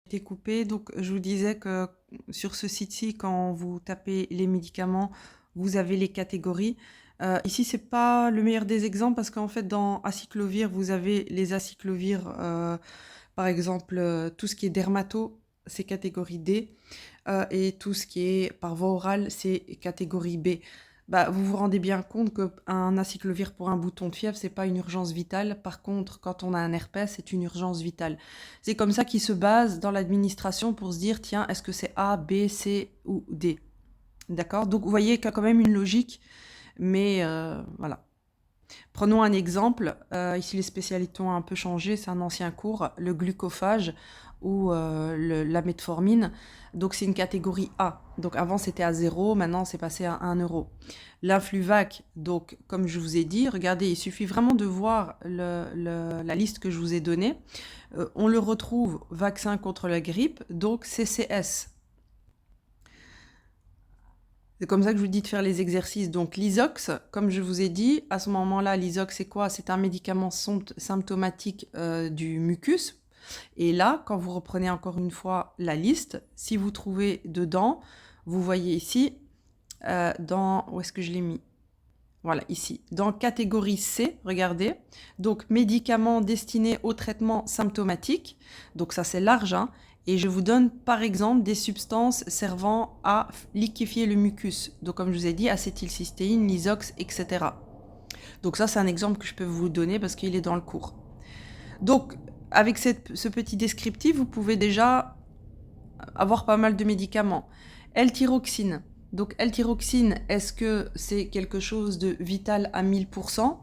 été coupée. Donc, je vous disais que sur ce site-ci, quand vous tapez les médicaments, vous avez les catégories. Ici, c'est pas le meilleur des exemples parce qu'en fait, dans acyclovir, vous avez les acyclovir, par exemple, tout ce qui est dermato, c'est catégorie D, et tout ce qui est par voie orale, c'est catégorie B. Bah, vous vous rendez bien compte qu'un acyclovir pour un bouton de fièvre, c'est pas une urgence vitale. Par contre, quand on a un herpès, c'est une urgence vitale. C'est comme ça qu'ils se basent dans l'administration pour se dire, tiens, est-ce que c'est A, B, C ou D? D'accord? Donc, vous voyez qu'il y a quand même une logique, mais voilà. Prenons un exemple. Ici, les spécialités ont un peu changé. C'est un ancien cours, le glucophage ou la metformine. Donc, c'est une catégorie A. Donc, avant, c'était à 0. Maintenant, c'est passé à 1 euro. L'influvac, donc, comme je vous ai dit, regardez, il suffit vraiment de voir la liste que je vous ai donnée. On le retrouve, vaccin contre la grippe, donc CCS. C'est comme ça que je vous dis de faire les exercices. Donc l'Isox, comme je vous ai dit, à ce moment-là, l'Isox, c'est quoi? C'est un médicament symptomatique du mucus. Et là, quand vous reprenez encore une fois la liste, si vous trouvez dedans, vous voyez ici, où est-ce que je l'ai mis? Voilà, ici. Dans catégorie C, regardez. Donc, médicaments destinés au traitement symptomatique. Donc, ça, c'est large, hein. Et je vous donne, par exemple, des substances servant à liquéfier le mucus. Donc, comme je vous ai dit, acétylcystéine, Lisox, etc. Donc, ça, c'est un exemple que je peux vous donner parce qu'il est dans le cours. Donc, avec ce petit descriptif, vous pouvez déjà avoir pas mal de médicaments. L-thyroxine. Donc, L-thyroxine, est-ce que c'est quelque chose de vital à 1000%?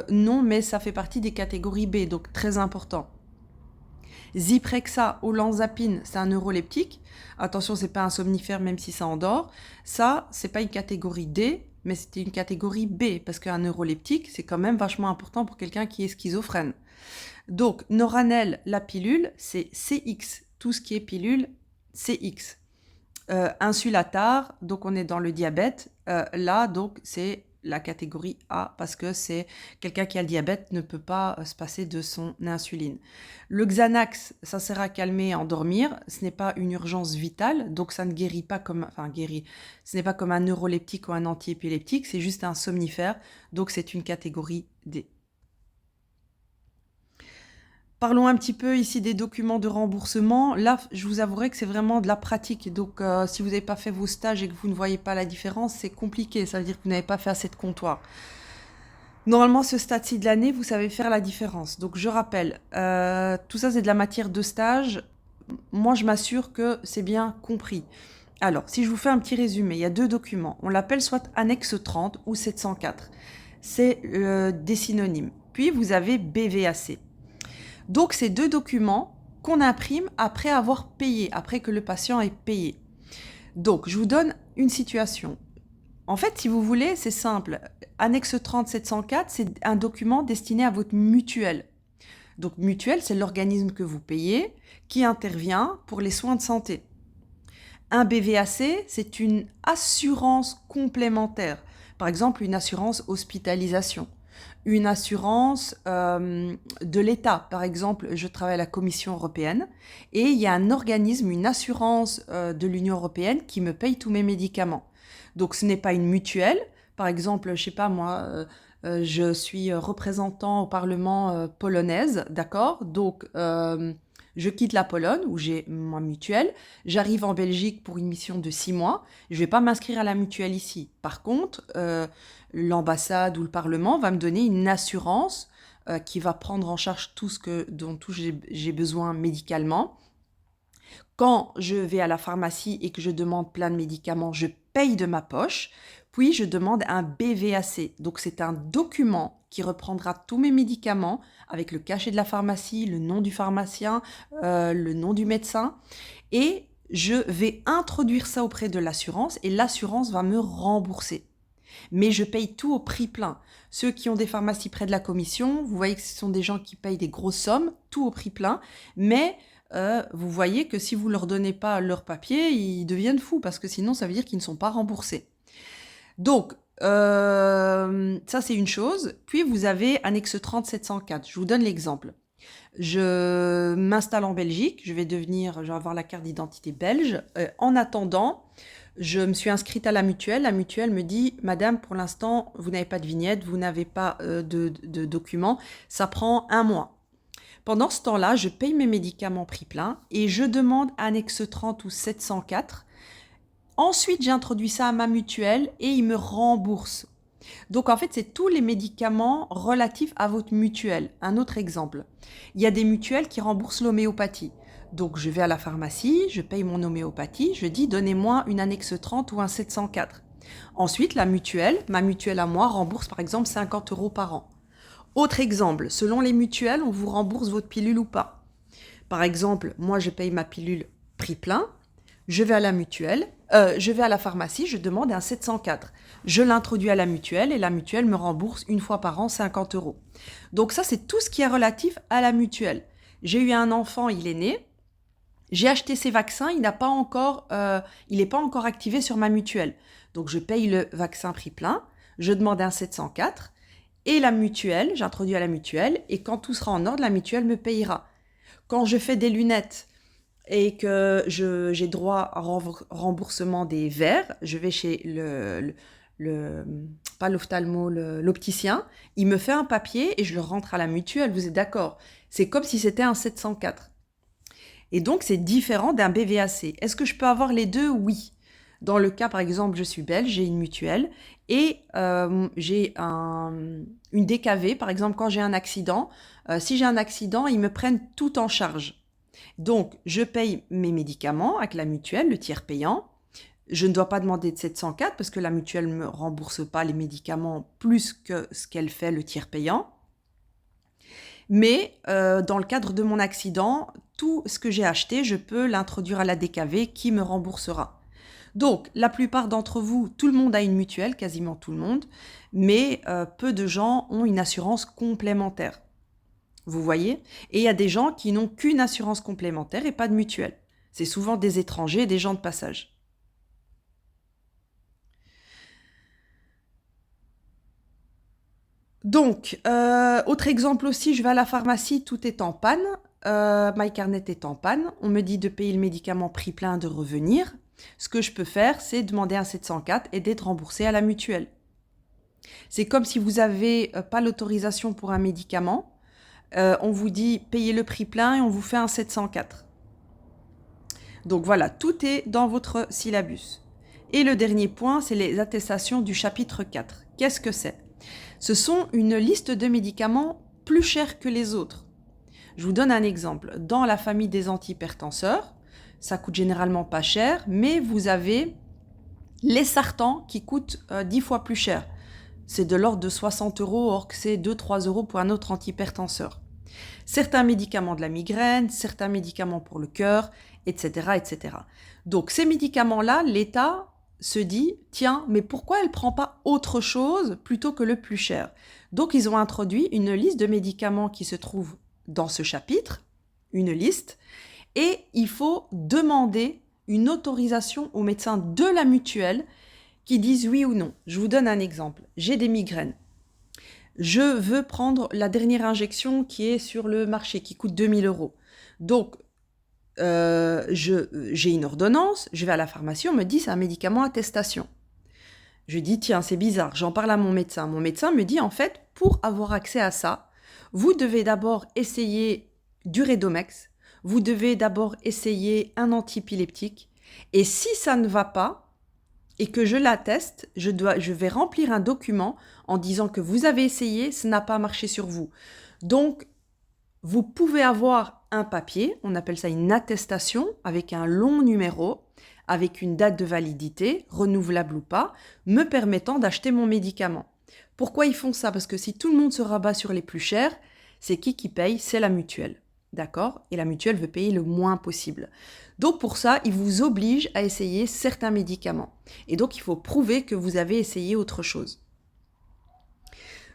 Non, mais ça fait partie des catégories B, donc très important. Zyprexa, olanzapine, c'est un neuroleptique. Attention, c'est pas un somnifère, même si ça endort. Ça, c'est pas une catégorie D, mais c'était une catégorie B, parce qu'un neuroleptique, c'est quand même vachement important pour quelqu'un qui est schizophrène. Donc, Noranel, la pilule, c'est CX. Tout ce qui est pilule, CX. Insulatar, donc on est dans le diabète. Là, donc, c'est la catégorie A parce que c'est quelqu'un qui a le diabète ne peut pas se passer de son insuline. Le Xanax, ça sert à calmer et endormir. Ce n'est pas une urgence vitale, donc ça ne guérit pas comme, enfin guérit. Ce n'est pas comme un neuroleptique ou un antiépileptique, c'est juste un somnifère, donc c'est une catégorie D. Parlons un petit peu ici des documents de remboursement. Là, je vous avouerai que c'est vraiment de la pratique. Donc, si vous n'avez pas fait vos stages et que vous ne voyez pas la différence, c'est compliqué. Ça veut dire que vous n'avez pas fait assez de comptoir. Normalement, ce stade-ci de l'année, vous savez faire la différence. Donc, je rappelle, tout ça, c'est de la matière de stage. Moi, je m'assure que c'est bien compris. Alors, si je vous fais un petit résumé, il y a deux documents. On l'appelle soit annexe 30 ou 704. C'est des synonymes. Puis, vous avez BVAC. Donc, c'est deux documents qu'on imprime après avoir payé, après que le patient ait payé. Donc, je vous donne une situation. En fait, si vous voulez, c'est simple. Annexe 30 704, c'est un document destiné à votre mutuelle. Donc, mutuelle, c'est l'organisme que vous payez qui intervient pour les soins de santé. Un BVAC, c'est une assurance complémentaire. Par exemple, une assurance hospitalisation. Une assurance de l'État. Par exemple, je travaille à la Commission européenne et il y a un organisme, une assurance de l'Union européenne qui me paye tous mes médicaments. Donc, ce n'est pas une mutuelle. Par exemple, je sais pas moi, je suis représentant au Parlement polonaise, d'accord? Donc, je quitte la Pologne où j'ai ma mutuelle. J'arrive en Belgique pour une mission de 6 mois. Je ne vais pas m'inscrire à la mutuelle ici. Par contre, l'ambassade ou le Parlement va me donner une assurance qui va prendre en charge tout ce dont j'ai besoin médicalement. Quand je vais à la pharmacie et que je demande plein de médicaments, je paye de ma poche, puis je demande un BVAC. Donc c'est un document qui reprendra tous mes médicaments avec le cachet de la pharmacie, le nom du pharmacien, le nom du médecin, et je vais introduire ça auprès de l'assurance et l'assurance va me rembourser. Mais je paye tout au prix plein. Ceux qui ont des pharmacies près de la commission, vous voyez que ce sont des gens qui payent des grosses sommes, tout au prix plein, mais vous voyez que si vous ne leur donnez pas leur papier, ils deviennent fous, parce que sinon, ça veut dire qu'ils ne sont pas remboursés. Donc, ça, c'est une chose. Puis, vous avez annexe 30 704. Je vous donne l'exemple. Je m'installe en Belgique, je vais avoir la carte d'identité belge. En attendant, je me suis inscrite à la mutuelle. La mutuelle me dit, Madame, pour l'instant, vous n'avez pas de vignette, vous n'avez pas de documents, ça prend 1 mois. Pendant ce temps-là, je paye mes médicaments prix plein et je demande annexe 30 ou 704. Ensuite, j'introduis ça à ma mutuelle et ils me remboursent. Donc en fait, c'est tous les médicaments relatifs à votre mutuelle. Un autre exemple, il y a des mutuelles qui remboursent l'homéopathie. Donc je vais à la pharmacie, je paye mon homéopathie, je dis donnez-moi une annexe 30 ou un 704. Ensuite, ma mutuelle à moi rembourse par exemple 50 € par an. Autre exemple, selon les mutuelles, on vous rembourse votre pilule ou pas. Par exemple, moi je paye ma pilule prix plein, je vais à la pharmacie, je demande un 704. Je l'introduis à la mutuelle et la mutuelle me rembourse une fois par an 50 €. Donc ça, c'est tout ce qui est relatif à la mutuelle. J'ai eu un enfant, il est né, j'ai acheté ses vaccins, il n'est pas encore activé sur ma mutuelle. Donc je paye le vaccin prix plein, je demande un 704 et j'introduis à la mutuelle et quand tout sera en ordre, la mutuelle me payera. Quand je fais des lunettes et que j'ai droit à remboursement des verres, je vais chez pas l'ophtalmo, l'opticien, il me fait un papier et je le rentre à la mutuelle, vous êtes d'accord? C'est comme si c'était un 704. Et donc, c'est différent d'un BVAC. Est-ce que je peux avoir les deux? Oui. Dans le cas, par exemple, je suis belge, j'ai une mutuelle et j'ai une DKV. Par exemple, quand j'ai un accident, si j'ai un accident, ils me prennent tout en charge. Donc, je paye mes médicaments avec la mutuelle, le tiers payant. Je ne dois pas demander de 704 parce que la mutuelle ne me rembourse pas les médicaments plus que ce qu'elle fait le tiers payant. Mais dans le cadre de mon accident, tout ce que j'ai acheté, je peux l'introduire à la DKV qui me remboursera. Donc, la plupart d'entre vous, tout le monde a une mutuelle, quasiment tout le monde, mais peu de gens ont une assurance complémentaire. Vous voyez? Et il y a des gens qui n'ont qu'une assurance complémentaire et pas de mutuelle. C'est souvent des étrangers, des gens de passage. Donc, autre exemple aussi, je vais à la pharmacie, tout est en panne, MyCarnet est en panne, on me dit de payer le médicament prix plein, de revenir. Ce que je peux faire, c'est demander un 704 et d'être remboursé à la mutuelle. C'est comme si vous n'avez pas l'autorisation pour un médicament, on vous dit payez le prix plein et on vous fait un 704. Donc voilà, tout est dans votre syllabus. Et le dernier point, c'est les attestations du chapitre 4. Qu'est-ce que c'est? Ce sont une liste de médicaments plus chers que les autres. Je vous donne un exemple. Dans la famille des antihypertenseurs, ça coûte généralement pas cher, mais vous avez les sartans qui coûtent 10 fois plus cher. C'est de l'ordre de 60 €, or que c'est 2-3 € pour un autre antihypertenseur. Certains médicaments de la migraine, certains médicaments pour le cœur, etc., etc. Donc ces médicaments-là, l'État se dit, tiens, mais pourquoi elle ne prend pas autre chose plutôt que le plus cher? Donc ils ont introduit une liste de médicaments qui se trouve dans ce chapitre, une liste, et il faut demander une autorisation au médecin de la mutuelle qui disent oui ou non. Je vous donne un exemple. J'ai des migraines. Je veux prendre la dernière injection qui est sur le marché, qui coûte 2000 €. Donc, j'ai une ordonnance, je vais à la pharmacie, on me dit c'est un médicament attestation. Je dis tiens, c'est bizarre, j'en parle à mon médecin. Mon médecin me dit en fait, pour avoir accès à ça, vous devez d'abord essayer du Redomex, vous devez d'abord essayer un antiépileptique, et si ça ne va pas, et que je l'atteste, je vais remplir un document en disant que vous avez essayé, ça n'a pas marché sur vous. Donc, vous pouvez avoir un papier, on appelle ça une attestation, avec un long numéro, avec une date de validité, renouvelable ou pas, me permettant d'acheter mon médicament. Pourquoi ils font ça? Parce que si tout le monde se rabat sur les plus chers, c'est qui paye? C'est la mutuelle. D'accord? Et la mutuelle veut payer le moins possible. Donc pour ça, ils vous obligent à essayer certains médicaments. Et donc il faut prouver que vous avez essayé autre chose.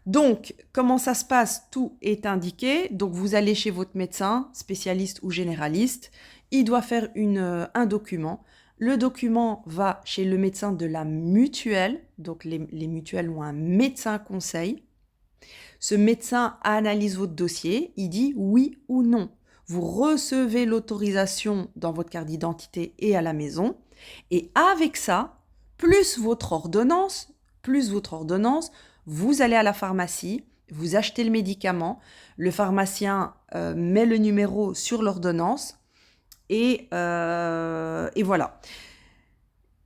Donc, comment ça se passe? Tout est indiqué. Donc vous allez chez votre médecin, spécialiste ou généraliste. Il doit faire un document. Le document va chez le médecin de la mutuelle. Donc les mutuelles ont un médecin conseil. Ce médecin analyse votre dossier, il dit oui ou non. Vous recevez l'autorisation dans votre carte d'identité et à la maison. Et avec ça, plus votre ordonnance, vous allez à la pharmacie, vous achetez le médicament, le pharmacien met le numéro sur l'ordonnance et voilà.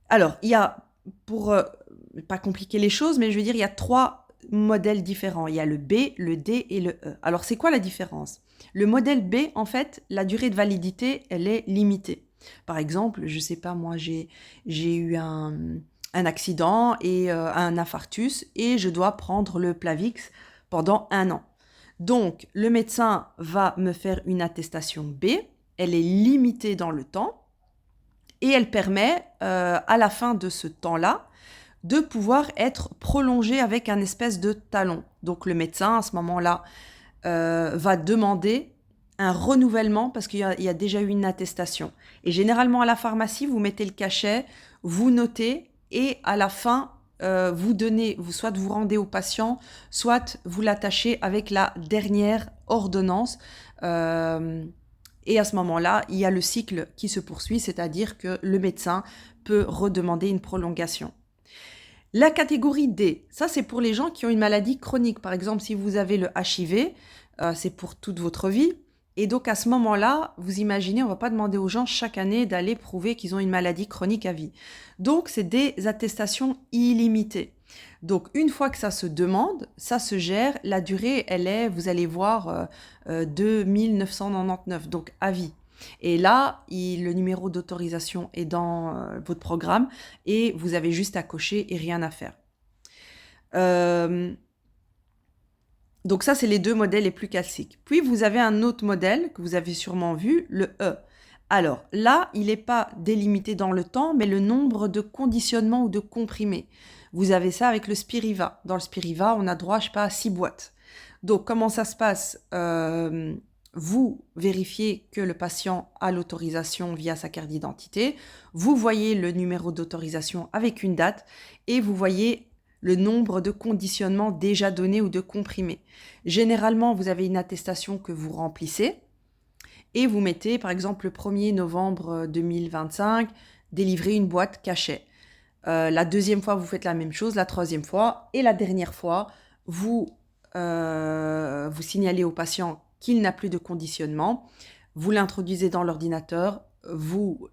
Alors, il y a, pour pas compliquer les choses, mais je veux dire, il y a 3 modèles différents. Il y a le B, le D et le E. Alors, c'est quoi la différence? Le modèle B, en fait, la durée de validité, elle est limitée. Par exemple, je sais pas, moi, j'ai eu un accident et un infarctus et je dois prendre le Plavix pendant 1 an. Donc, le médecin va me faire une attestation B, elle est limitée dans le temps et elle permet, à la fin de ce temps-là, de pouvoir être prolongée avec un espèce de talon. Donc, le médecin, à ce moment-là, va demander un renouvellement parce qu'il y a déjà eu une attestation. Et généralement, à la pharmacie, vous mettez le cachet, vous notez et à la fin, soit vous rendez au patient, soit vous l'attachez avec la dernière ordonnance. Et à ce moment-là, il y a le cycle qui se poursuit, c'est-à-dire que le médecin peut redemander une prolongation. La catégorie D, ça c'est pour les gens qui ont une maladie chronique. Par exemple, si vous avez le HIV, c'est pour toute votre vie. Et donc à ce moment-là, vous imaginez, on ne va pas demander aux gens chaque année d'aller prouver qu'ils ont une maladie chronique à vie. Donc c'est des attestations illimitées. Donc une fois que ça se demande, ça se gère, la durée, elle est, vous allez voir, 2999, donc à vie. Et là, le numéro d'autorisation est dans votre programme et vous avez juste à cocher et rien à faire. Donc ça, c'est les 2 modèles les plus classiques. Puis vous avez un autre modèle que vous avez sûrement vu, le E. Alors là, il n'est pas délimité dans le temps, mais le nombre de conditionnements ou de comprimés. Vous avez ça avec le Spiriva. Dans le Spiriva, on a droit, je sais pas, à 6 boîtes. Donc comment ça se passe? Vous vérifiez que le patient a l'autorisation via sa carte d'identité. Vous voyez le numéro d'autorisation avec une date et vous voyez le nombre de conditionnements déjà donnés ou de comprimés. Généralement, vous avez une attestation que vous remplissez et vous mettez, par exemple, le 1er novembre 2025, délivrer une boîte cachet. La 2e fois, vous faites la même chose, la 3e fois, et la dernière fois, vous signalez au patient qu'il n'a plus de conditionnement, vous l'introduisez dans l'ordinateur, vous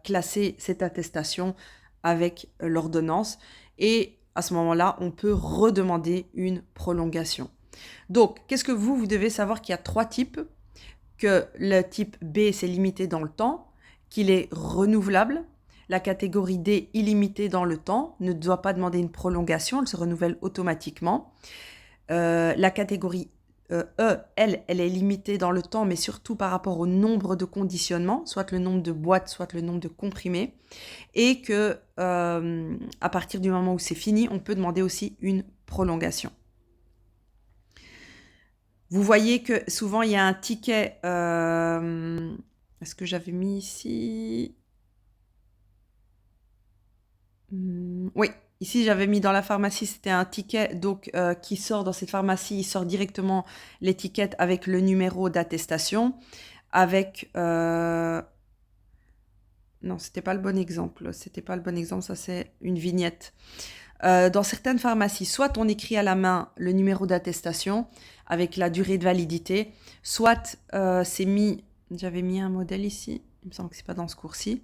classez cette attestation avec l'ordonnance et à ce moment-là, on peut redemander une prolongation. Donc, qu'est-ce que vous devez savoir qu'il y a 3 types, que le type B, c'est limité dans le temps, qu'il est renouvelable, la catégorie D, illimitée dans le temps, ne doit pas demander une prolongation, elle se renouvelle automatiquement. La catégorie E, elle est limitée dans le temps, mais surtout par rapport au nombre de conditionnements, soit le nombre de boîtes, soit le nombre de comprimés, et que à partir du moment où c'est fini, on peut demander aussi une prolongation. Vous voyez que souvent il y a un ticket. Est-ce que j'avais mis ici? Oui. Ici, j'avais mis dans la pharmacie, c'était un ticket donc qui sort dans cette pharmacie, il sort directement l'étiquette avec le numéro d'attestation, avec... Non, c'était pas le bon exemple. Ça c'est une vignette. Dans certaines pharmacies, soit on écrit à la main le numéro d'attestation avec la durée de validité, soit c'est mis... J'avais mis un modèle ici, il me semble que c'est pas dans ce cours-ci.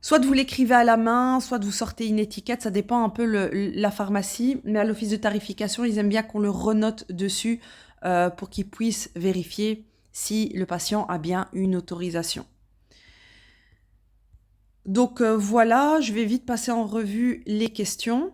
Soit vous l'écrivez à la main, soit vous sortez une étiquette, ça dépend un peu la pharmacie. Mais à l'office de tarification, ils aiment bien qu'on le renote dessus pour qu'ils puissent vérifier si le patient a bien une autorisation. Donc voilà, je vais vite passer en revue les questions.